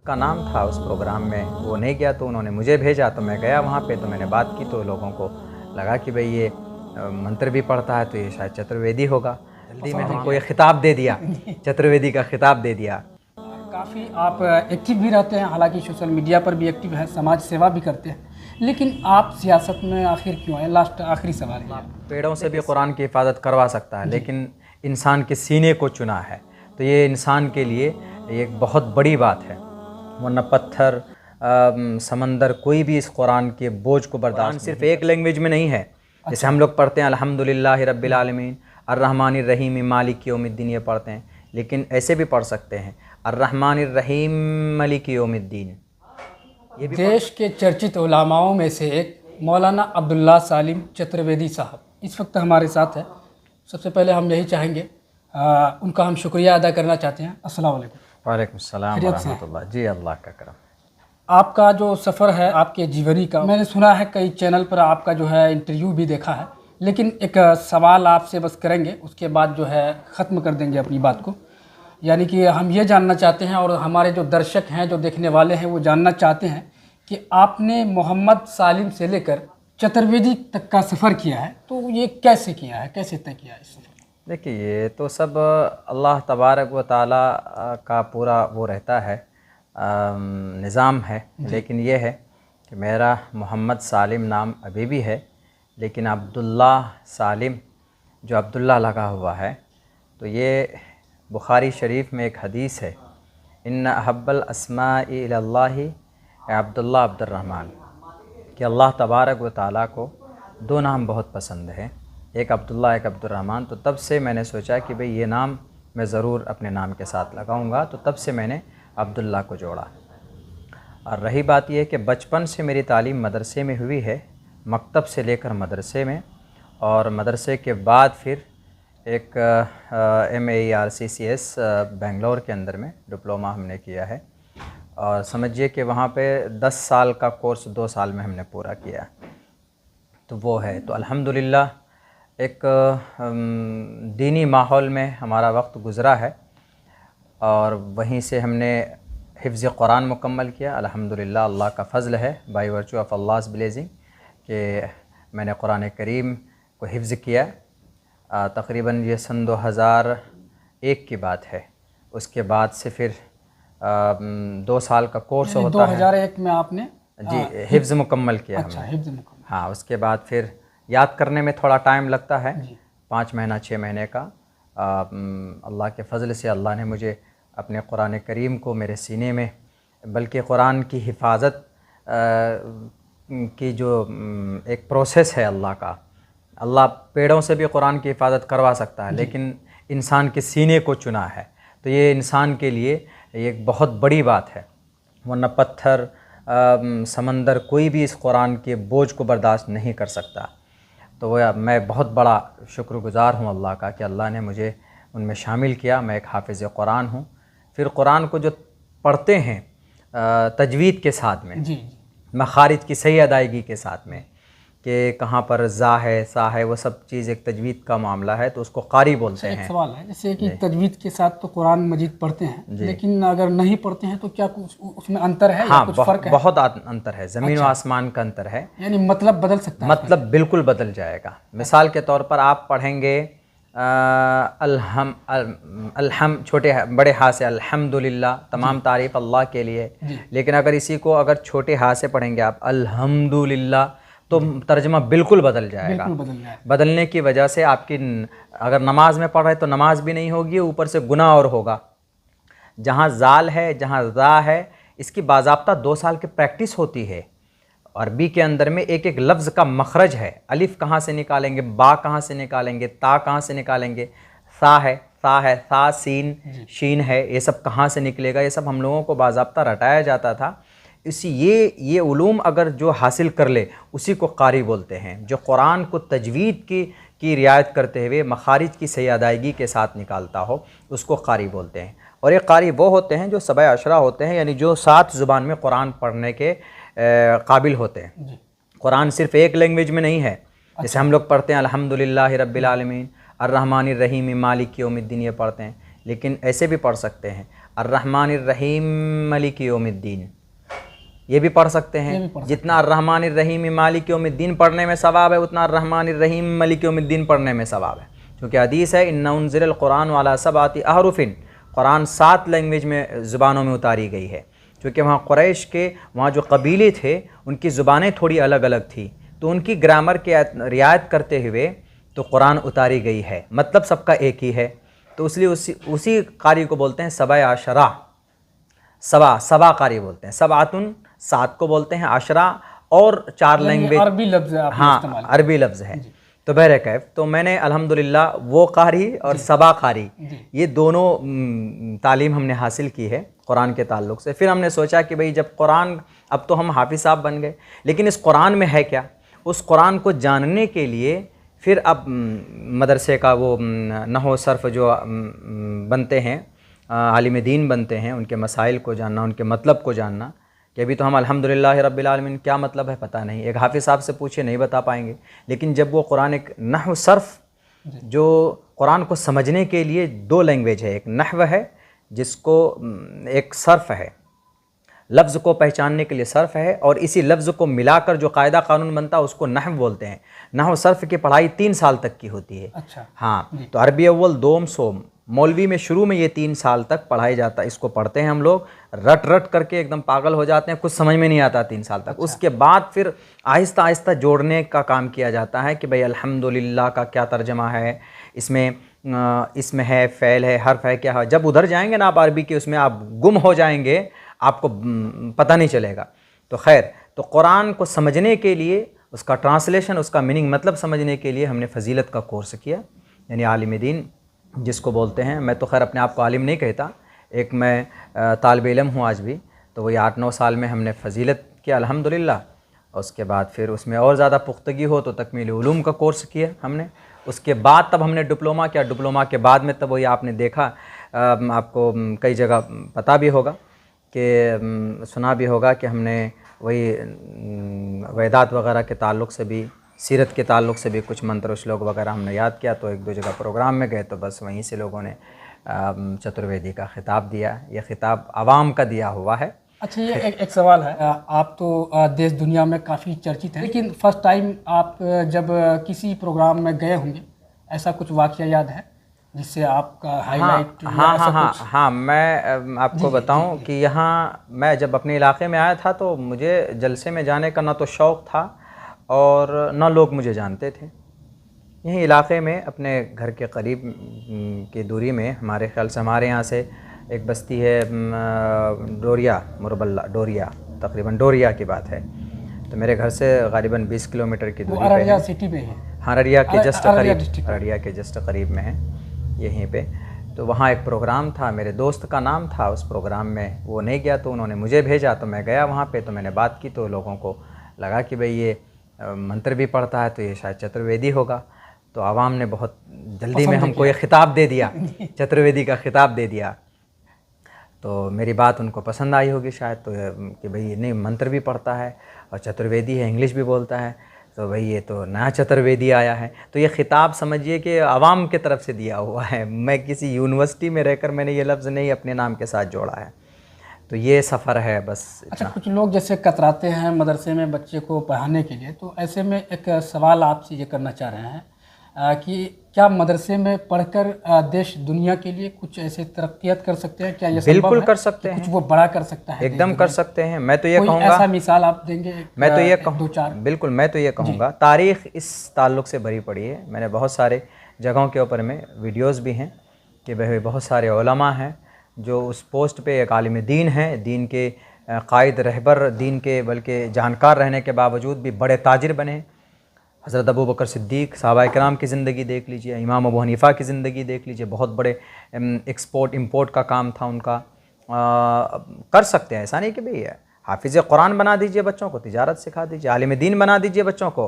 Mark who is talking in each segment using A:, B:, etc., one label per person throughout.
A: का नाम था उस प्रोग्राम में, वो नहीं गया तो उन्होंने मुझे भेजा, तो मैं गया वहाँ पे। तो मैंने बात की तो लोगों को लगा कि भाई ये मंत्र भी पढ़ता है तो ये शायद चतुर्वेदी होगा। जल्दी में हमको ये खिताब दे दिया, चतुर्वेदी का खिताब दे दिया।
B: काफ़ी आप एक्टिव भी रहते हैं, हालांकि सोशल मीडिया पर भी एक्टिव हैं, समाज सेवा भी करते हैं, लेकिन आप सियासत में आखिर क्यों आए? लास्ट आखिरी सवाल है।
A: पेड़ों से भी कुरान की हिफाजत करवा सकता है, लेकिन इंसान के सीने को चुना है, तो ये इंसान के लिए एक बहुत बड़ी बात है। वरना पत्थर, समंदर, कोई भी इस कुरान के बोझ को बर्दाश्त सिर्फ एक लैंग्वेज में नहीं है। जैसे हम लोग पढ़ते हैं अल्हम्दुलिल्लाह रब्बिल आलमीन अर्रहमानिर रहीम मालिक यौमिद्दीन, ये पढ़ते हैं, लेकिन ऐसे भी पढ़ सकते हैं अर्रहमानिर रहीम मालिक यौमिद्दीन।
B: ये देश के चर्चित उलामाओं में से एक मौलाना अब्दुल्ला सालिम चतुर्वेदी साहब इस वक्त हमारे साथ है। सबसे पहले हम यही चाहेंगे, उनका हम शुक्रिया अदा करना चाहते हैं। अस्सलाम वालेकुम।
A: वालेकुम सलाम व रहमतुल्लाह। जी, अल्लाह का करम।
B: आपका जो सफ़र है आपके जीवनी का, मैंने सुना है कई चैनल पर आपका जो है इंटरव्यू भी देखा है, लेकिन एक सवाल आपसे बस करेंगे, उसके बाद जो है ख़त्म कर देंगे अपनी बात को। यानी कि हम ये जानना चाहते हैं और हमारे जो दर्शक हैं, जो देखने वाले हैं, वो जानना चाहते हैं कि आपने मोहम्मद सालिम से लेकर चतुर्वेदी तक का सफ़र किया है, तो ये कैसे किया है, कैसे तय किया है इस सफ़र?
A: देखिए, ये तो सब अल्लाह तबारक व ताला का पूरा वो रहता है, निज़ाम है। लेकिन ये है कि मेरा मोहम्मद सालिम नाम अभी भी है, लेकिन अब्दुल्ला सालिम जो अब्दुल्ला लगा हुआ है, तो ये बुखारी शरीफ में एक हदीस है, इन्ना अहब्बल अस्माई इलल्लाहि अब्दुल्ला अब्दुर्रहमान, कि अल्लाह तबारक व ताला को दो नाम बहुत पसंद हैं, एक अब्दुल्ला एक अब्दुर्रहमान। तो तब से मैंने सोचा कि भाई ये नाम मैं ज़रूर अपने नाम के साथ लगाऊंगा, तो तब से मैंने अब्दुल्ला को जोड़ा। और रही बात यह कि बचपन से मेरी तालीम मदरसे में हुई है, मकतब से लेकर मदरसे में, और मदरसे के बाद फिर एक MERCCS बेंगलोर के अंदर में डिप्लोमा हमने किया है, और समझिए कि वहाँ पे 10 साल का कोर्स 2 साल में हमने पूरा किया। तो वो है, तो अल्हम्दुलिल्लाह एक दीनी माहौल में हमारा वक्त गुज़रा है, और वहीं से हमने हिफ्ज़ कुरान मुकम्मल किया। अल्हम्दुलिल्लाह, अल्लाह का फ़ज़ल है, बाई वर्चू ऑफ अल्लाह's ब्लेसिंग, कि मैंने कुरान करीम को हिफ्ज़ किया। तकरीबन ये सन 2001 की बात है। उसके बाद से फिर 2 साल का कोर्स होता है।
B: 2001 में आपने
A: जी हिफ्ज़ मुकम्मल किया।
B: अच्छा, हिफ्ज़ मुकम्मल।
A: हाँ, उसके बाद फिर याद करने में थोड़ा टाइम लगता है, 5 महीना 6 महीने का। अल्लाह के फ़ज़ल से अल्लाह ने मुझे अपने कुरान करीम को मेरे सीने में, बल्कि कुरान की हिफाजत की जो एक प्रोसेस है अल्लाह का, अल्लाह पेड़ों से भी कुरान की हिफाजत करवा सकता है, लेकिन इंसान के सीने को चुना है, तो ये इंसान के लिए एक बहुत बड़ी बात है। वरना पत्थर, समंदर, कोई भी इस कुरान के बोझ को बर्दाश्त नहीं कर सकता। तो वह मैं बहुत बड़ा शुक्रगुज़ार हूँ अल्लाह का कि अल्लाह ने मुझे उनमें शामिल किया। मैं एक हाफिज़ कुरान हूँ। फिर कुरान को जो पढ़ते हैं तजवीद के साथ में, मखारिज की सही अदायगी के साथ में, कि कहाँ पर ज़ा है, सा है, वो सब चीज़ एक तजवीद का मामला है, तो उसको कारी बोलते हैं।
B: एक सवाल है, जैसे कि तजवीद के साथ तो कुरान मजीद पढ़ते हैं, लेकिन अगर नहीं पढ़ते हैं तो क्या कुछ उसमें अंतर है?
A: हाँ,
B: या कुछ फ़र्क है?
A: बहुत अंतर है, ज़मीन व आसमान का अंतर है।
B: यानी मतलब बदल सकता है?
A: मतलब बिल्कुल बदल जाएगा। मिसाल के तौर पर आप पढ़ेंगे अल्हम छोटे बड़े हाथ से, अल्हम्दुलिल्लाह, तमाम तारीफ़ अल्लाह के लिए, लेकिन अगर इसी को अगर छोटे हाथ से पढ़ेंगे आप अल्हम्दुलिल्लाह, तो तर्जमा बिल्कुल बदल जाएगा। बदलने की वजह से आपकी, अगर नमाज में पढ़ रहे तो नमाज भी नहीं होगी, ऊपर से गुनाह और होगा। जहाँ जाल है, जहाँ ज़ा है, इसकी बाज़ाब्ता 2 साल की प्रैक्टिस होती है। अरबी के अंदर में एक एक लफ्ज़ का मखरज है, अलिफ कहाँ से निकालेंगे, बा कहाँ से निकालेंगे, ता कहाँ से निकालेंगे, सा है, सा सीन शीन है, ये सब कहाँ से निकलेगा, ये सब हम लोगों को बाज़ाब्ता रटाया जाता था। इसी ये उलूम अगर जो हासिल कर ले, उसी को कारी बोलते हैं। जो कुरान को तजवीद की रियायत करते हुए मखारिज की सही अदायगी के साथ निकालता हो, उसको कारी बोलते हैं। और ये कारी वो होते हैं जो सबा अशरा होते हैं, यानी जो 7 ज़ुबान में कुरान पढ़ने के काबिल होते हैं। कुरान सिर्फ़ एक लैंग्वेज में नहीं है। जैसे हम लोग पढ़ते हैं अल्हम्दुलिल्लाह रब्बिल आलमीन अर्रहमानिर रहीम मालिक यौमिद्दीन, ये पढ़ते हैं, लेकिन ऐसे भी पढ़ सकते हैं अर्रहमानिर रहीम मालिकी यौमिद्दीन, ये भी पढ़ सकते हैं। जितना अर्रहमानिर रहीम मालिकी यौमिद्दीन पढ़ने में सवाब है, उतना अर्रहमानिर रहीम मालिकी यौमिद्दीन पढ़ने में सवाब है। क्योंकि हदीस है इन्ना उन्ज़िलल क़ुरान अला सबअति अहरुफिन, कुरान 7 लैंग्वेज में ज़ुबानों में उतारी गई है। क्योंकि वहाँ कुरैश के वहाँ जो कबीले थे उनकी ज़ुबानें थोड़ी अलग अलग थी, तो उनकी ग्रामर की रियायत करते हुए तो कुरान उतारी गई है, मतलब सबका एक ही है। तो इसलिए उसी कारी को बोलते हैं सबा आशरा, सबा कारी बोलते हैं। सबातुन 7 को बोलते हैं, आशरा और 4 लैंग्वेज,
B: अरबी लफ्ज़ है,
A: हाँ अरबी लफ्ज़ है। तो बहर कैफ तो मैंने अल्हम्दुलिल्लाह वो कारी और सबा कारी ये दोनों तालीम हमने हासिल की है कुरान के ताल्लुक़ से। फिर हमने सोचा कि भाई जब कुरान, अब तो हम हाफिज़ साहब बन गए, लेकिन इस कुरान में है क्या, उस कुरान को जानने के लिए फिर अब मदरसे का वो नहव सर्फ़ जो बनते हैं, आलिम दीन बनते हैं, उनके मसाइल को जानना, उनके मतलब को जानना। कि अभी तो हम अल्हम्दुलिल्लाह रब्बिल आलमीन क्या मतलब है पता नहीं, एक हाफिज़ साहब से पूछे नहीं बता पाएंगे। लेकिन जब वो कुरान एक नहव सर्फ़, जो कुरान को समझने के लिए 2 लैंग्वेज है, एक नहव है जिसको एक सर्फ़ है, लफ्ज़ को पहचानने के लिए सर्फ़ है, और इसी लफ्ज़ को मिलाकर जो कायदा कानून बनता है उसको नहव बोलते हैं। नहव सर्फ़ की पढ़ाई 3 साल तक की होती है।
B: अच्छा,
A: हाँ, तो अरबी अव्वल दोम सोम मौलवी में शुरू में ये 3 साल तक पढ़ाई जाता है। इसको पढ़ते हैं हम लोग, रट करके एकदम पागल हो जाते हैं, कुछ समझ में नहीं आता 3 साल तक। अच्छा। उसके बाद फिर आहिस्ता आहिस्ता जोड़ने का काम किया जाता है कि भाई अल्हम्दुलिल्लाह का क्या तर्जमा है, इसमें है फ़ैल है, हर्फ है, क्या है। जब उधर जाएंगे ना आप अरबी के, उसमें आप गुम हो जाएंगे, आपको पता नहीं चलेगा। तो खैर, तो कुरान को समझने के लिए, उसका ट्रांसलेशन, उसका मीनिंग मतलब समझने के लिए हमने फ़जीलत का कोर्स किया, यानी आलिम दीन जिसको बोलते हैं। मैं तो खैर अपने आप को आलिम नहीं कहता, एक मैं तालिब इल्म हूँ आज भी। तो वही 8-9 साल में हमने फ़जीलत किया अल्हम्दुलिल्लाह। उसके बाद फिर उसमें और ज़्यादा पुख्तगी हो तो तकमील उलूम का कोर्स किया हमने। उसके बाद तब हमने डिप्लोमा किया। डिप्लोमा के बाद में तब वही आपने देखा, आपको कई जगह पता भी होगा कि सुना भी होगा कि हमने वही वेदात वगैरह के ताल्लुक़ से भी, सीरत के ताल्लुक़ से भी कुछ मंत्र श्लोक वगैरह हमने याद किया। तो 1-2 जगह प्रोग्राम में गए तो बस वहीं से लोगों ने चतुर्वेदी का ख़िताब दिया। ये ख़िताब आवाम का दिया हुआ है।
B: अच्छा, ये एक सवाल है, आप तो देश दुनिया में काफ़ी चर्चित हैं, लेकिन फ़र्स्ट टाइम आप जब किसी प्रोग्राम में गए होंगे, ऐसा कुछ वाक़या याद है जिससे आपका हाईलाइट?
A: हाँ, मैं आपको बताऊं कि यहाँ मैं जब अपने इलाके में आया था तो मुझे जलसे में जाने का ना तो शौक़ था और ना लोग मुझे जानते थे। यहीं इलाके में अपने घर के करीब की दूरी में, हमारे ख्याल से हमारे यहाँ से एक बस्ती है डोरिया, मुरबल्ला डोरिया, तकरीबन डोरिया की बात है। तो मेरे घर से गालिबन 20 किलोमीटर की दूरी पे है।
B: अररिया सिटी में है?
A: हाँ, अररिया के जस्ट करीब, अररिया के जस्ट करीब में है यहीं पे। तो वहाँ एक प्रोग्राम था, मेरे दोस्त का नाम था। उस प्रोग्राम में वो नहीं गया तो उन्होंने मुझे भेजा, तो मैं गया वहाँ पे। तो मैंने बात की तो लोगों को लगा कि भाई ये मंत्र भी पढ़ता है तो ये शायद चतुर्वेदी होगा। तो आवाम ने बहुत जल्दी में हमको ये ख़िताब दे दिया, चतुर्वेदी का ख़िताब दे दिया। तो मेरी बात उनको पसंद आई होगी शायद, तो कि भाई ये नहीं, मंत्र भी पढ़ता है और चतुर्वेदी है, इंग्लिश भी बोलता है, तो भाई ये तो नया चतुर्वेदी आया है। तो ये ख़िताब समझिए कि आवाम की तरफ से दिया हुआ है। मैं किसी यूनिवर्सिटी में रहकर मैंने ये लफ्ज़ नहीं अपने नाम के साथ जोड़ा है। तो ये सफ़र है बस।
B: अच्छा, कुछ लोग जैसे कतराते हैं मदरसे में बच्चे को पढ़ाने के लिए, तो ऐसे में एक सवाल आपसे ये करना चाह रहे हैं कि क्या मदरसे में पढ़कर देश दुनिया के लिए कुछ ऐसे तरक्कियात कर सकते हैं? क्या ये
A: बिल्कुल कर सकते हैं,
B: कुछ वो बड़ा कर सकता है?
A: एकदम कर सकते हैं। मैं तो ये कहूँगा,
B: ऐसा मिसाल आप देंगे?
A: मैं तो ये कहूँ,
B: 2-4
A: बिल्कुल मैं तो ये कहूँगा, तारीख़ इस ताल्लुक़ से भरी पड़ी है। मैंने बहुत सारे जगहों के ऊपर में वीडियोज़ भी हैं कि भाई बहुत सारे उलमा हैं जो उस पोस्ट पे एक आलिम दीन हैं, दीन के कायद रहबर, दीन के बल्कि जानकार रहने के बावजूद भी बड़े ताजिर बने। हज़रत अबू बकर सिद्दीक़, सहाबा किराम की ज़िंदगी देख लीजिए, इमाम अबू हनीफ़ा की ज़िंदगी देख लीजिए, बहुत बड़े एक्सपोर्ट इंपोर्ट का काम था उनका। कर सकते हैं, ऐसा नहीं कि भाई है। हाफिज़ कुरान बना दीजिए बच्चों को, तिजारत सिखा दीजिए, आलिम दीन बना दीजिए बच्चों को।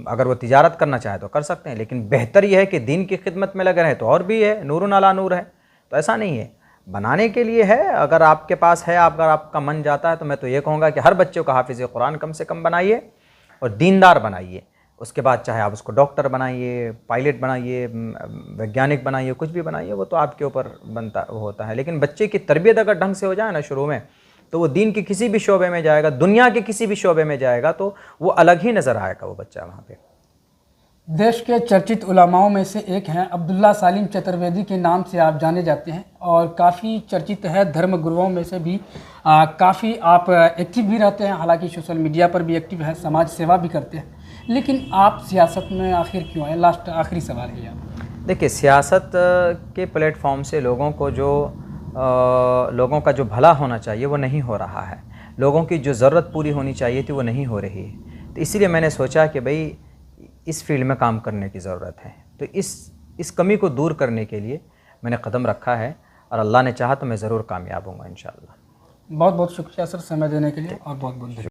A: अगर वो तिजारत करना चाहे तो कर सकते हैं, लेकिन बेहतर यह है कि दीन की खिदमत में लगे रहें तो और भी है, नूरुन अला नूर है। तो ऐसा नहीं है, बनाने के लिए है। अगर आपके पास है, अगर आपका मन जाता है, तो मैं तो ये कहूँगा कि हर बच्चे को हाफिज़ कुरान कम से कम बनाइए और दीनदार बनाइए। उसके बाद चाहे आप उसको डॉक्टर बनाइए, पायलट बनाइए, वैज्ञानिक बनाइए, कुछ भी बनाइए, वो तो आपके ऊपर बनता होता है। लेकिन बच्चे की तरबियत अगर ढंग से हो जाए ना शुरू में, तो वो दीन के किसी भी शोबे में जाएगा, दुनिया के किसी भी शोबे में जाएगा, तो वो अलग ही नज़र आएगा वो बच्चा वहाँ पे।
B: देश के चर्चित उलमाओं में से एक हैं अब्दुल्ला सालिम चतुर्वेदी के नाम से आप जाने जाते हैं और काफ़ी चर्चित है, धर्म गुरुओं में से भी काफ़ी आप एक्टिव भी रहते हैं, हालांकि सोशल मीडिया पर भी एक्टिव हैं, समाज सेवा भी करते हैं, लेकिन आप सियासत में आखिर क्यों आए? लास्ट आखिरी सवाल है आप।
A: देखिए, सियासत के प्लेटफॉर्म से लोगों का जो भला होना चाहिए वो नहीं हो रहा है, लोगों की जो ज़रूरत पूरी होनी चाहिए थी वो नहीं हो रही है। तो इसीलिए मैंने सोचा कि भाई इस फील्ड में काम करने की ज़रूरत है। तो इस कमी को दूर करने के लिए मैंने कदम रखा है और अल्लाह ने चाहा तो मैं ज़रूर कामयाब होऊंगा इंशाअल्लाह।
B: बहुत बहुत शुक्रिया सर समय देने के लिए और बहुत बहुत